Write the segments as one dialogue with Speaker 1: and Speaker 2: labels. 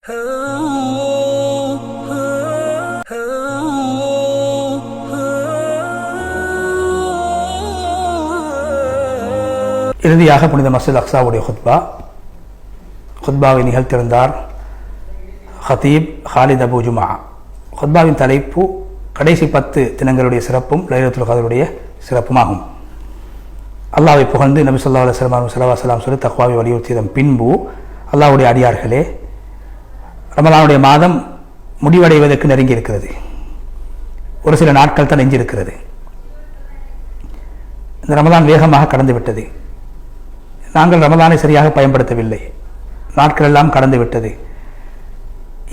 Speaker 1: இறுதியாக புனித மஸ்ஜித் அக்ஸாவுடைய ஹுத்பாவை நிகழ்த்திருந்தார் ஹதீப் ஹாலித் அபு ஜுமா. ஹுத்பாவின் தலைப்பு கடைசி 10 தினங்களுடைய சிறப்பும் லைலத்துல் கத்ருடைய சிறப்புமாகும். அல்லாஹ்வை புகழ்ந்து நபி ஸல்லல்லாஹு அலைஹி வஸல்லம் ஸல்லல்லாஹு அலைஹி சொல்லி தக்வாவை வலியுறுத்தியதன் பின்பு, அல்லாஹ்வுடைய அடியார்களே, ரமலானுடைய மாதம் முடிவடைவதற்கு நெருங்கி இருக்கிறது. ஒரு சில நாட்கள் தான் எஞ்சிருக்கிறது. இந்த ரமலான் வேகமாக கடந்து விட்டது. நாங்கள் ரமலானை சரியாக பயன்படுத்தவில்லை. நாட்கள் எல்லாம் கடந்து விட்டது.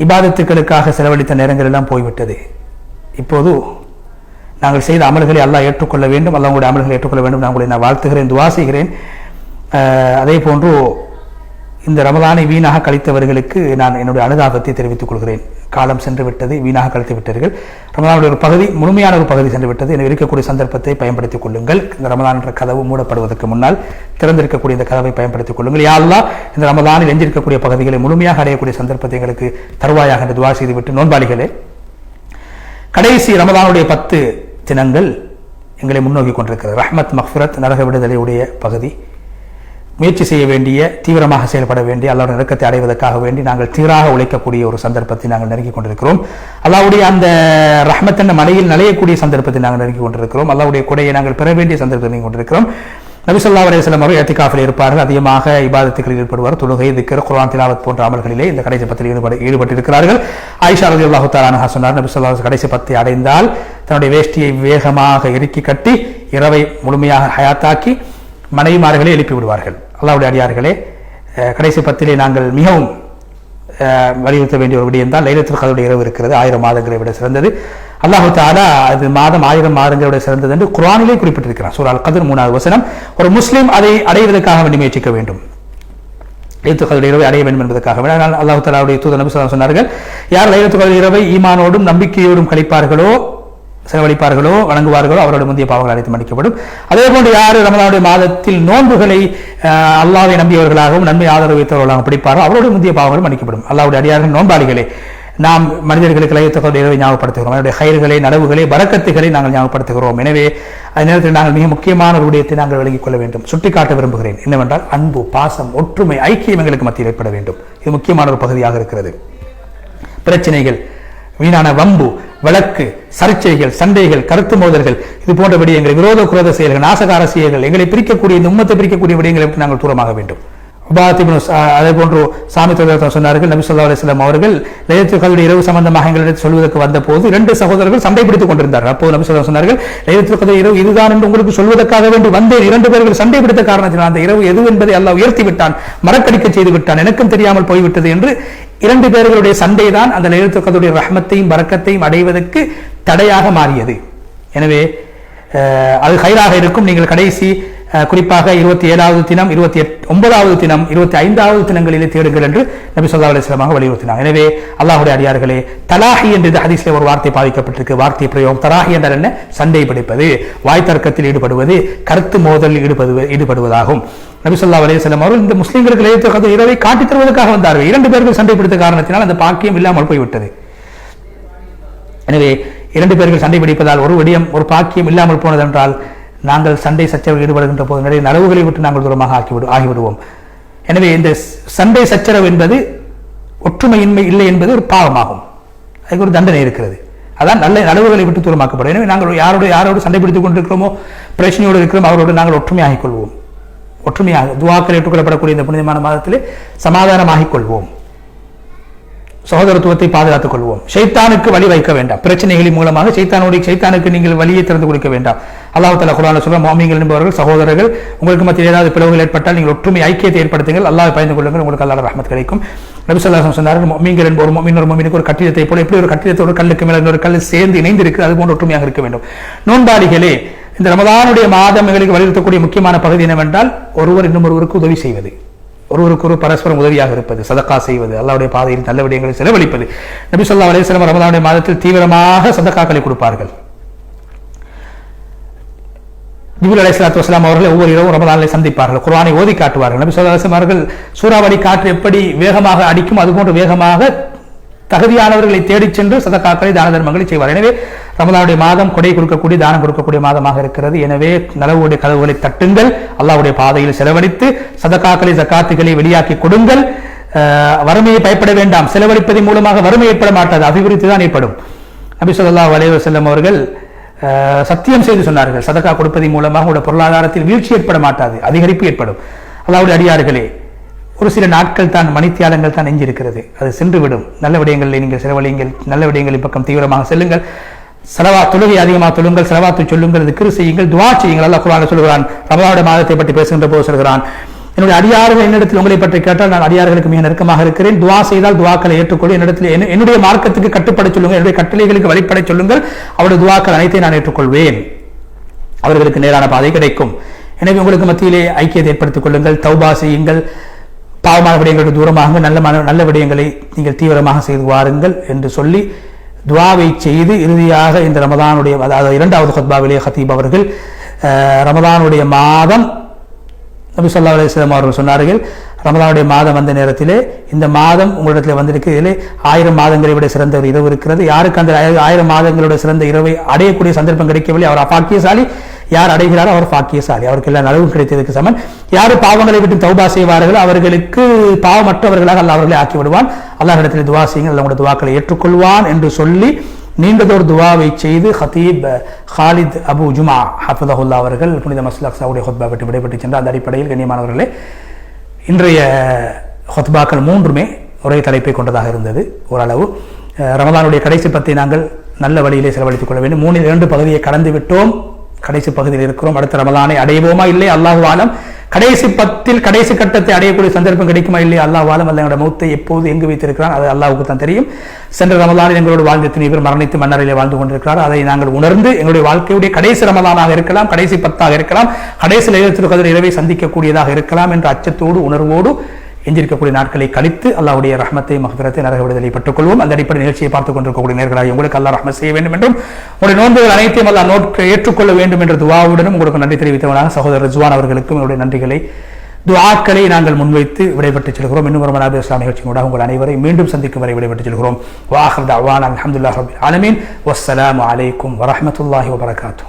Speaker 1: இபாதத்துக்களுக்காக செலவழித்த நேரங்கள் எல்லாம் போய்விட்டது. இப்போது நாங்கள் செய்த அமல்களை அல்லாஹ் ஏற்றுக்கொள்ள வேண்டும். அல்லாஹ் உங்களுடைய அமல்களை ஏற்றுக்கொள்ள வேண்டும். நான் வாழ்த்துகிறேன், துவா செய்கிறேன். அதே போன்று இந்த ரமலானை வீணாக கழித்தவர்களுக்கு நான் என்னுடைய அனுதாபத்தை தெரிவித்துக் கொள்கிறேன். காலம் சென்று விட்டது, வீணாக கழித்து விட்டீர்கள். ரமலானுடைய ஒரு பகுதி, முழுமையான ஒரு பகுதி சென்று விட்டது. எனவே இருக்கக்கூடிய சந்தர்ப்பத்தை பயன்படுத்திக் கொள்ளுங்கள். இந்த ரமலான் என்ற கதவு மூடப்படுவதற்கு முன்னால் திறந்திருக்கக்கூடிய இந்த கதவை பயன்படுத்திக் கொள்ளுங்கள். யா அல்லாஹ், இந்த ரமலானில் எஞ்சிருக்கக்கூடிய பகுதிகளை முழுமையாக அடையக்கூடிய சந்தர்ப்பத்தை எங்களுக்கு தருவாயாக என்று துவா செய்துவிட்டு, நோன்பாளிகளே, கடைசி ரமலானுடைய 10 தினங்கள் எங்களை முன்னோக்கி கொண்டிருக்கிறது. ரஹ்மத், மக்ஃபிரத், நரக விடுதலை உடைய பகுதி. முயற்சி செய்ய வேண்டிய, தீவிரமாக செயல்பட வேண்டிய, அல்லாஹ்வுடைய நெருக்கத்தை அடைவதற்காக வேண்டி நாங்கள் தீராக உழைக்கக்கூடிய ஒரு சந்தர்ப்பத்தை நாங்கள் நெருங்கிக் கொண்டிருக்கிறோம். அல்லாஹ்வுடைய அந்த ரஹ்மத் என்ற மலையில் நலையக்கூடிய சந்தர்ப்பத்தை நாங்கள் நெருங்கிக் கொண்டிருக்கிறோம். அல்லாஹ்வுடைய கொடையை நாங்கள் பெற வேண்டிய சந்தர்ப்பத்தை நெருங்கிக் கொண்டிருக்கிறோம். நபி ஸல்லல்லாஹு அலைஹி வஸல்லம் அவர்கள் இஅ்திகாஃபில் இருப்பார்கள். அதிகமாக இபாதத்துகளில் ஈடுபடுவார். தொழுகை, திக்ர், குர்ஆன் திலாவத் போன்ற அமல்களிலே இந்த கடைசி 10 ஈடுபட்டிருக்கிறார்கள். ஆயிஷா ரலியல்லாஹு தஆலா அன்ஹா சொன்னார், நபி ஸல்லல்லாஹு அலைஹி கடைசி 10 அடைந்தால் தன்னுடைய வேஷ்டியை வேகமாக இறுக்கி கட்டி இரவை முழுமையாக ஹயாத்தாக்கி மனைவிமார்களை எழுப்பி விடுவார்கள். அல்லாஹ்வுடைய அடியார்களே, கடைசி 10 நாங்கள் மிகவும் வலியுறுத்த வேண்டிய ஒரு விடயம் தான் லைலத்துல் கத்ருடைய இரவு இருக்கிறது. 1000 மாதங்களை விட சிறந்தது. அல்லாஹ் தஆலா அது மாதம் 1000 மாதங்களை விட சிறந்தது என்று குர்ஆனிலே குறிப்பிட்டிருக்கிறார். சூரா அல் கத்ர் 3வது வசனம். ஒரு முஸ்லிம் அதை அடைவதற்காக வேண்டி முயற்சிக்க வேண்டும். லைலத்துல் கத்ருடைய இரவை அடைய வேண்டும் என்பதற்காக வேண்டி அல்லாஹ் தஆலாவுடைய தூதர் நபி ஸல்லல்லாஹு அலைஹி சொன்னார்கள், யார் லைலத்துல் கத்ருடைய இரவை ஈமானோடும் நம்பிக்கையோடும் கழிப்பார்களோ, செலவழிப்பார்களோ, வணங்குவார்களோ, அவருடைய முந்தைய பாவங்கள் அனைத்து மன்னிக்கப்படும். அதே போன்று யார் ரமலானுடைய மாதத்தில் நோன்புகளை அல்லாஹ்வை நம்பியவர்களாகவும் நன்மை ஆதரவு வைத்தவர்களாகவும் பிடிப்பார்களோ, அவருடைய முந்தைய பாவங்கள் மன்னிக்கப்படும். அல்லாஹ்வுடைய அடியார்கள், நோன்பாளிகளே, நாம் மனிதர்களுக்கு லைலத்துல் கத்ருடைய இரவை ஞாபகப்படுத்துகிறோம். அவருடைய ஹைர்களை, நனவுகளை, பரக்கத்துகளை நாங்கள் ஞாபகப்படுத்துகிறோம். எனவே அதே நேரத்தில் நாங்கள் மிக முக்கியமான ஒரு விடயத்தை நாங்கள் விளங்கிக் கொள்ள வேண்டும், சுட்டிக்காட்ட விரும்புகிறேன். என்னவென்றால், அன்பு, பாசம், ஒற்றுமை, ஐக்கியம் எங்களுக்கு மத்தியில் ஏற்பட வேண்டும். இது முக்கியமான ஒரு பகுதியாக இருக்கிறது. பிரச்சனைகள், வீணான வம்பு, வழக்கு, சர்ச்சைகள், சண்டைகள், கருத்து மோதல்கள், இது போன்ற விடயங்கள், விரோத குரோத செயல்கள், நாசகார செயல்கள், எங்களை பிரிக்கக்கூடிய, இந்த உம்மத்தை பிரிக்கக்கூடிய விடயங்களை விட்டு நாங்கள் தூரமாக வேண்டும். அதே போன்று சாமி சொன்னார்கள், நபி ஸல்லல்லாஹு அலைஹி வஸல்லம் அவர்கள் லைலத்துல் கத்ருடைய இரவு சம்பந்தமாக எங்களிடம் சொல்வதற்கு வந்த போது 2 சகோதரர்கள் சண்டை பிடித்துக் கொண்டிருந்தார்கள். அப்போது நபி ஸல்லல்லாஹு அலைஹி வஸல்லம் சொன்னார்கள், லைலத்துல் கத்ருடைய இரவு இதுதான் என்று உங்களுக்கு சொல்வதற்காக வேண்டி வந்தேன். 2 பேர்கள் சண்டை பிடித்த காரணத்தினால் அந்த இரவு எது என்பதை அல்லாஹ் உயர்த்தி விட்டான், மறக்கடிக்க செய்து விட்டான், எனக்கும் தெரியாமல் போய்விட்டது என்று 2 பேர்களுடைய சண்டை தான் அந்த லைலத்துல் கத்ருடைய ரஹ்மத்தையும் பரக்கத்தையும் அடைவதற்கு தடையாக மாறியது. எனவே அது ஹைராக இருக்கும். நீங்கள் கடைசி குறிப்பாக 27வது தினம், 29வது தினம், 25வது தினங்களிலே தேடுங்கள் என்று நபி ஸல்லல்லாஹு அலைஹி வஸல்லம் வலியுறுத்தினார். எனவே அல்லாஹ்வுடைய அடியார்களே, தலாஹி என்ற ஹதீஸிலே ஒரு வார்த்தை பாதிக்கப்பட்டிருக்கு. வார்த்தை பிரயோகம் தலாஹி என்றால் என்ன? சண்டை பிடிப்பது, வாய் தர்க்கத்தில் ஈடுபடுவது, கருத்து மோதலில் ஈடுபடுவதாகும். நபி ஸல்லல்லாஹு அலைஹி வஸல்லம் அவர்கள் இந்த முஸ்லிம்களுக்கு லைலத்துல் கத்ர் இரவை காட்டித் தருவதற்காக வந்தார்கள். 2 பேர்கள் சண்டை பிடித்த காரணத்தினால் அந்த பாக்கியம் இல்லாமல் போய்விட்டது. எனவே 2 பேர்கள் சண்டை பிடிப்பதால் ஒரு விடயம், ஒரு பாக்கியம் இல்லாமல் போனது என்றால், நாங்கள் சண்டை சச்சரவில் ஈடுபடுகின்ற போது நிறைய நலவுகளை விட்டு நாங்கள் தூரமாக ஆகிவிடுவோம். எனவே இந்த சண்டை சச்சரவு என்பது ஒற்றுமையின்மை இல்லை என்பது ஒரு பாவமாகும். அதுக்கு ஒரு தண்டனை இருக்கிறது. அதான் நல்ல நலவுகளை விட்டு தூரமாக்கப்படும். எனவே நாங்கள் யாரோடு சண்டை பிடித்துக் கொண்டிருக்கிறோமோ, பிரச்சனையோடு இருக்கிறோம், அவரோடு நாங்கள் ஒற்றுமையாகிக் கொள்வோம். ஒற்றுமையாக துஆக்கள் ஏற்றுக்கொள்ளப்படக்கூடிய இந்த புனிதமான மாதத்திலே சமாதானமாகிக் கொள்வோம். சகோதரத்துவத்தை பாதுகாத்துக் கொள்வோம். ஷைத்தானுக்கு வழி வைக்க வேண்டாம். பிரச்சனைகளின் மூலமாக ஷைத்தானுக்கு நீங்கள் வழியை திறந்து கொடுக்க வேண்டாம். அல்லாஹ் தஆலா குர்ஆனில் சொல்ற, முஃமின்கள் என்பவர்கள் சகோதரர்கள், உங்களுக்கு மத்தியில் ஏதாவது பிளவுகள் ஏற்பட்டால் நீங்கள் ஒற்றுமை, ஐக்கியத்தை ஏற்படுத்துங்கள், அல்லாஹ்வை பயந்து கொள்ளுங்கள், உங்களுக்கு அல்லாஹ்வுடைய ரஹ்மத் கிடைக்கும். நபி ஸல்லல்லாஹு அலைஹி வஸல்லம் சொன்னார்கள், முஃமின்கள் என்பவர் முஃமினுக்கு ஒரு கட்டிடத்தை போல, எப்படி ஒரு கட்டிடத்தோடு கல்லுக்கு மேல இன்னொரு கல் சேர்ந்து இணைந்து இருக்கிறது, அது போன்று ஒற்றுமையாக இருக்க வேண்டும். நோன்பாளிகளே, இந்த ரமலானுடைய மாதம் எங்களுக்கு வலியுறுத்தக்கூடிய முக்கியமான பகுதி என்னவென்றால், ஒருவர் இன்னும் ஒருவருக்கு உதவி செய்வது, ஒருவருக்கு ஒரு பரஸ்பரம் உதவியாக இருப்பது, சதக்கா செய்வது, அல்லாஹ்வுடைய பாதையில் நல்ல விடயங்களை செலவழிப்பது. நபி ஸல்லல்லாஹு அலைஹி வஸல்லம் ரமலானுடைய மாதத்தில் தீவிரமாக சதக்காக்களை கொடுப்பார்கள். ஜிப்ரீல் அலைஹிஸ்ஸலாத்து வஸலாம் அவர்கள் ஒவ்வொரு இரவும் ரமலானிலே சந்திப்பார்கள், குர்ஆனை ஓதி காட்டுவார்கள். நபி ஸல்லல்லாஹு அலைஹி வஸல்லம் அவர்கள் சூறாவளி காற்று எப்படி வேகமாக அடிக்கும் அதுபோன்று வேகமாக தகுதியானவர்களை தேடிச் சென்று சதகாக்களை தான தர்மங்களை செய்வார். எனவே ரமலானுடைய மாதம் கொடை கொடுக்கக்கூடிய தானம் கொடுக்கக்கூடிய மாதமாக இருக்கிறது. எனவே நலவுடைய கதவுகளை தட்டுங்கள், அல்லாஹ்வுடைய பாதையில் செலவழித்து சதகாக்களை ஜகாத்துகளை வெளியாக்கி கொடுங்கள். வறுமையை பயப்பட வேண்டாம், செலவழிப்பதன் மூலமாக வறுமை ஏற்பட மாட்டாது, அபிவிருத்தி தான் ஏற்படும். நபி ஸல்லல்லாஹு அலைஹி வஸல்லம் அவர்கள் சத்தியம் செய்து சொன்னார்கள், சதகா கொடுப்பதன் மூலமாக உங்களுடைய பொருளாதாரத்தில் வீழ்ச்சி ஏற்பட மாட்டாது, அதிகரிப்பு ஏற்படும். அல்லாஹ்வுடைய அடியார்களே, ஒரு சில நாட்கள் தான், மணித்தியாலங்கள் தான் எஞ்சிருக்கிறது, அது சென்றுவிடும். நல்ல விடயங்களில் நீங்கள் செலவழியுங்கள், நல்ல விடயங்களின் பக்கம் தீவிரமாக செல்லுங்கள். தொழுகை அதிகமாக தொழுங்கள், செலவாத்து சொல்லுங்கள், திக்ரு செய்யுங்கள், துஆ செய்யுங்கள். அல்லாஹ் குர்ஆனில் சொல்கிறான், ரமலானுடைய மாதத்தை பற்றி பேசுகின்ற போது சொல்கிறான், என்னுடைய அடியார்கள் என்னிடத்தில் உங்களை பற்றி கேட்டால் நான் அடியார்களுக்கு மிக நெருக்கமாக இருக்கிறேன், துஆ செய்தால் துஆக்களை ஏற்றுக்கொள்ளும், என்னுடைய மார்க்கத்துக்கு கட்டுப்பட சொல்லுங்கள், என்னுடைய கட்டளைகளுக்கு வழிபட சொல்லுங்கள், அவருடைய துஆக்கள் அனைத்தையும் நான் ஏற்றுக்கொள்வேன், அவர்களுக்கு நேரான பாதை கிடைக்கும். எனவே உங்களுக்கு மத்தியிலே ஐக்கியத்தை ஏற்படுத்திக் கொள்ளுங்கள், தௌபா செய்யுங்கள், பாவமான விடயங்களுக்கு தூரமாக நல்ல விடயங்களை நீங்கள் தீவிரமாக செய்து வாருங்கள் என்று சொல்லி துஆவை செய்து இறுதியாக இந்த ரமதானுடைய, அதாவது இரண்டாவது ஹுத்பாவிலே ஹத்தீப் அவர்கள் ரமதானுடைய மாதம், நபி ஸல்லல்லாஹு அலைஹி வஸல்லம் அவர்கள் சொன்னார்கள், ரமலானுடைய மாதம் வந்த நேரத்திலே இந்த மாதம் உங்களிடத்தில் வந்திருக்கிறதிலே 1000 மாதங்களை விட சிறந்த ஒரு இரவு இருக்கிறது. யாருக்கு அந்த 1000 மாதங்களோட சிறந்த இரவை அடையக்கூடிய சந்தர்ப்பம் கிடைக்கவில்லை அவர் பாக்கியசாலி, யார் அடைகிறாரோ அவர் பாக்கியசாலி, அவருக்கு எல்லா நலவும் கிடைத்ததற்கு சமன். யார் பாவங்களை விட்டு தௌபா செய்வார்களோ அவர்களுக்கு பாவமற்றவர்களாக அல்லாஹ் அவர்களை ஆக்கி விடுவான். அல்லாஹ்விடத்தில் துஆ செய்யுங்கள், அல்லாஹ் உங்களுடைய துஆக்களை ஏற்றுக்கொள்வான் என்று சொல்லி நீண்டதொரு துஆவை செய்து ஹத்தீப் ஹாலித் அபு ஜுமா ஹஃபிதஹுல்லாஹ் அவர்கள் புனித மஸ்ஜித் அக்ஸாவுடைய ஹுத்பா விட்டு விடைபெற்று சென்ற அந்த அடிப்படையில் கண்ணியமானவர்களே, இன்றைய ஹுத்பாக்கள் 3மே ஒரே தலைப்பை கொண்டதாக இருந்தது. ஓரளவு ரமலானுடைய கடைசி பத்தை நாங்கள் நல்ல வழியிலே செலவழித்துக் கொள்ள வேண்டும். 3 2 பகுதியை கடந்து விட்டோம், கடைசி பகுதியில் இருக்கிறோம். அடுத்த ரமலானை அடைவோமா இல்லை அல்லாஹு ஆலம். கடைசி பத்தில் கடைசி கட்டத்தை அடையக்கூடிய சந்தர்ப்பம் கிடைக்குமா இல்லை அல்லாஹு ஆலம். அல்லாஹ்வுடைய மௌத்தை எப்போது எங்கு வைத்திருக்கிறான் அது அல்லாஹ்வுக்கு தான் தெரியும். சென்ற ரமலானில் எங்களோடு வாழ்ந்த எத்தனை பேர் மரணித்து மன்னரையிலே வாழ்ந்து கொண்டிருக்கிறார், அதை நாங்கள் உணர்ந்து எங்களுடைய வாழ்க்கையுடைய கடைசி ரமலானாக இருக்கலாம், கடைசி 10ஆக இருக்கலாம், கடைசி லைலத்துல் கத்ர் இரவை சந்திக்கக்கூடியதாக இருக்கலாம் என்ற அச்சத்தோடு உணர்வோடு எஞ்சிருக்கக்கூடிய நாட்களை கழித்து அல்லாஹ்வுடைய ரஹ்மத்தை மக்ஃபிரத்தை நரக விடுதலை பெற்றுக் கொள்வோம். அந்த அடிப்படை நிகழ்ச்சியை பார்த்துக் கொண்டிருக்கக்கூடிய நேர்களாக உங்களுக்கு அல்லாஹ் ரஹ்மத் செய்ய வேண்டும் என்றும் உங்களுடைய நோன்புகள் அனைத்தையும் அல்லாஹ் ஏற்றுக்கொள்ள வேண்டும் என்ற துஆவுடனும் உங்களுக்கு நன்றி தெரிவித்தவனாக சகோதரர் ரிஸ்வான் அவர்களுக்கும் என்னுடைய நன்றிகளை துஆக்களை நாங்கள் முன்வைத்து விடைபெற்றுச் செல்கிறோம். இன்னும் ஒரு மனாபி இஸ்லாம் நிகழ்ச்சியோட உங்கள் அனைவரை மீண்டும் சந்திக்கும் வரை விடைபெற்றுச் செல்கிறோம். வ ஆகிரு தஅவானா அல்ஹம்துலில்லாஹி ரப்பில் ஆலமீன். வஸ்ஸலாமு அலைக்கும் வரஹ்மத்துல்லாஹி வபரகாத்துஹு.